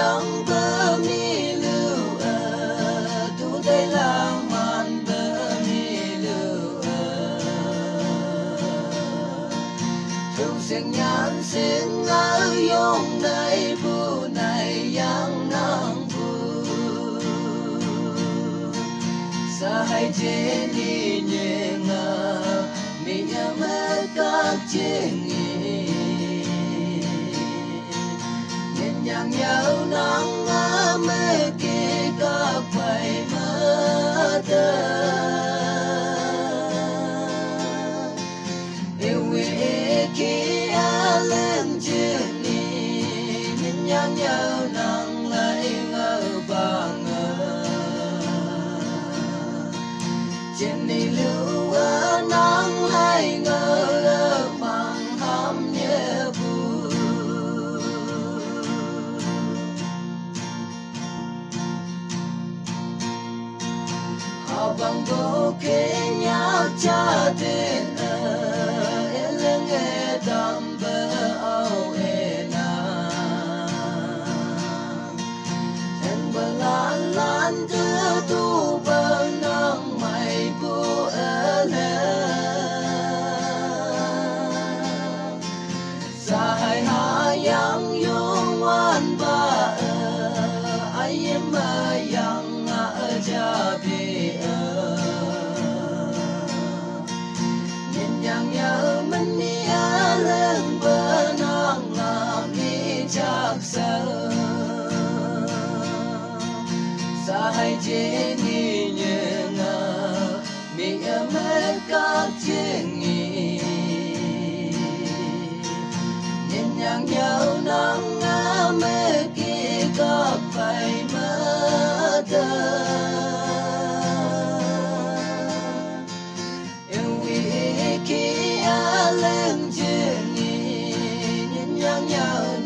yang pemilu tu tây lang man pemilu chung sinh nhan sinh ở yong này bu này yang nang bu sa hai chế đi nhẹ ngờ mi mơ các chuyện nhang nhau nắng mơ kia các phải mơ thơ yêu quê kia lên chuyện đi nhang nhau nắng lại ngỡ vàng trên đi lưu nắng lại ngỡ bằng ham nhớ buồn bằng vô kê nhau cha tên lên nghe đam bơ ao na em bơ lan lan đưa tu bơ nang mày bu sa hai ha yang yong wan ba ai em yang cha bi nhang nhớ mình đi lên bờ nang làm đi chắc sơ sa hai chế đi nhẹ ngờ mi mê các chuyện nhỉ nhang nhớ nang mê kia các phải mơ thơ kia lên chuyện nhỉ nhang nhớ